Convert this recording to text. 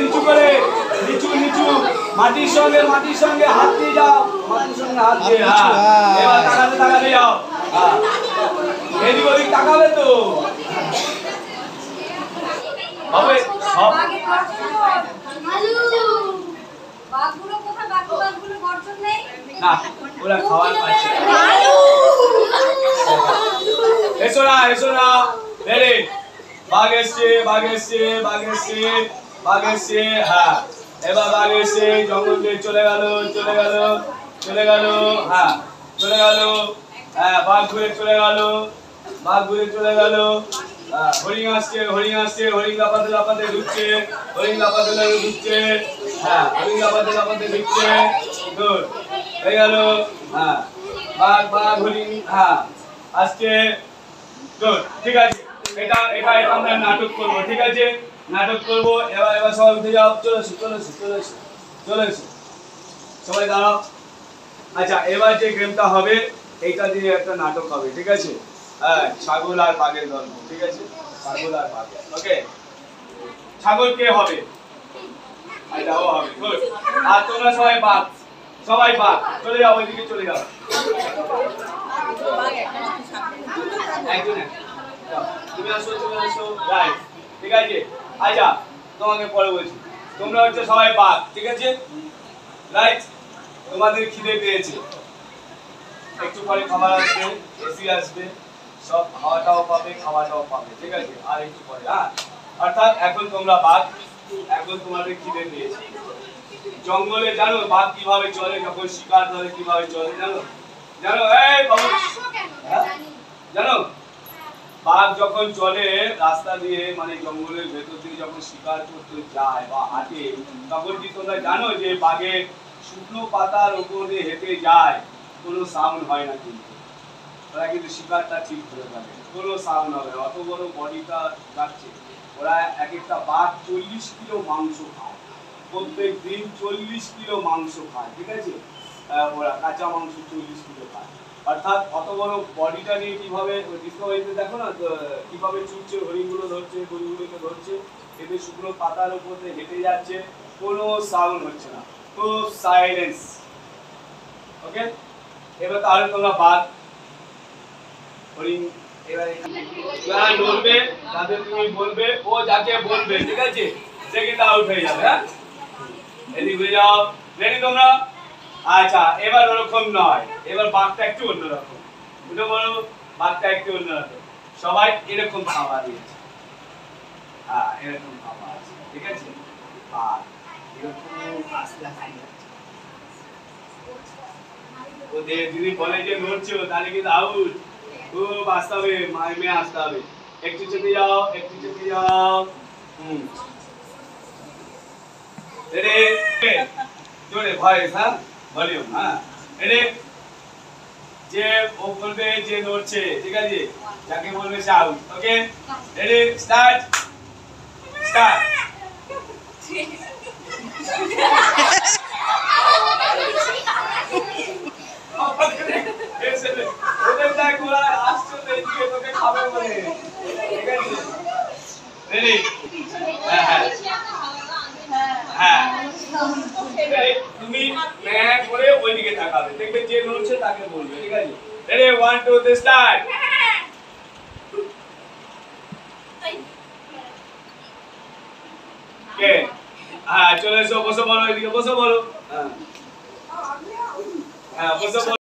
নিচু করে নিচু নিচু মাটির সঙ্গে হাত দিয়ে যাও মাটির সঙ্গে হাত দিয়ে এবার তাকাতে যাও এদিক ওদিক তাকাবে তো হবে বাঘগুলো কোথায় বাঘগুলো গর্জন নেই না ওরা খাবার পাচ্ছে এসো না রেডি বাঘ এসছে হ্যাঁ এবার বাঘ এসে জঙ্গল দিয়ে চলে গেল হ্যাঁ চলে গেল হ্যাঁ বাঘ ঘুরে চলে গেল হরিণ আসছে হরিণ লাফাতে ঢুকছে হ্যাঁ হরিণ লাফাতে ঢুকছে গুড হয়ে গেল হ্যাঁ বাঘ হরিণ হ্যাঁ আসছে গুড ঠিক আছে এটা আমরা নাটক করব ঠিক আছে এবার সবাই উঠে যাও চলে এসো সবাই দাঁড়াও আচ্ছা এবার যে গেমটা হবে এইটা দিয়ে একটা নাটক হবে ঠিক আছে হ্যাঁ ছাগল আর বাঘের গল্প ঠিক আছে ছাগল আর বাঘ ওকে ছাগল কে হবে এটাও হবে গুড আর তোমরা সবাই বাঘ চলে যাও ওইদিকে চলে যাও একজন তুমি আসো রাইট ঠিক আছে আচ্ছা তোমাকে পরে বলছি তোমরা হচ্ছে সবাই বাঘ ঠিক আছে রাইট তোমাদের খিদে পেয়েছে একটু পরে খাবার আসবে এসি আসবে সব খাওয়াটাও পাবে খাওয়াটাও পাবে ঠিক আছে আর একটু পরে হ্যাঁ অর্থাৎ এখন তোমরা বাঘ এখন তোমাদের খিদে পেয়েছে জঙ্গলে জানো বাঘ কিভাবে চলে যখন শিকার ধরে কিভাবে চলে জানো এই বাবু জানো বাঘ যখন চলে রাস্তা দিয়ে মানে জঙ্গলের ভেতর দিয়ে যখন শিকার করতে যায় বা হাঁটে তখন কি তোমরা জানো যে বাঘের শুকনো পাতার উপর দিয়ে হেঁটে যায় কোনো সাউন্ড হয় না কিন্তু ওরা কিন্তু শিকারটা ঠিক ধরে থাকে কোনো সাউন্ড হবে অত বড় বডিটা যাচ্ছে ওরা এক একটা বাঘ 40 কিলো মাংস খায় প্রত্যেক দিন 40 কিলো মাংস খায় ঠিক আছে ওরা কাঁচা মাংস 40 কিলো খায় অর্থাৎ অত বড় বডিটা নিয়ে কিভাবে ডিসকভারিতে দেখো না কিভাবে ছুটছে হরিণগুলো ধরছে গরুগুলোকে ধরছে এদের শুকনো পাতার উপর দিয়ে হেঁটে যাচ্ছে কোনো সাউন্ড হচ্ছে না তো সাইলেন্স ওকে এবার তাহলে তোমরা বাদ হরিণ এবারে যারা বলবে তাদের তুমি বলবে ও যাকে বলবে ঠিক আছে সে কিন্তু আউট হয়ে যাবে হ্যাঁ রেডি হয়ে যাও রেডি তোমরা আচ্ছা এবার ওরকম নয় এবার বাঘটা একটু অন্যরকম বুঝতে পারো বাঘটা একটু অন্যরকম সবাই এরকম খাবার দিয়েছে হ্যাঁ এরকম খাবার আছে ঠিক আছে আর এরকম আসলে ওদের যদি বলে যে নড়ছো তাহলে কিন্তু আউট খুব আসতে হবে মাইমে আসতে হবে একটু চেপে যাও রেডি জোরে ভয়েস হ্যাঁ ভলিউম হ্যাঁ রেডি যে ও বলবে যে নড়ছে ঠিক আছে যাকে বলবে সে আউট ওকে রেডি স্টার্ট ওদের দেখ ওরা আসছে তো এদিকে তোকে খাবে বলে ঠিক আছে রেডি হ্যাঁ তুমি ম্যাঁ করে ওইদিকে তাকাবে দেখবে যে নড়ছে তাকে বলবে ঠিক আছে রেডি 1 2 3 স্টার্ট কে হ্যাঁ চলে এসো বসো বলো এদিকে বসো বলো হ্যাঁ বসো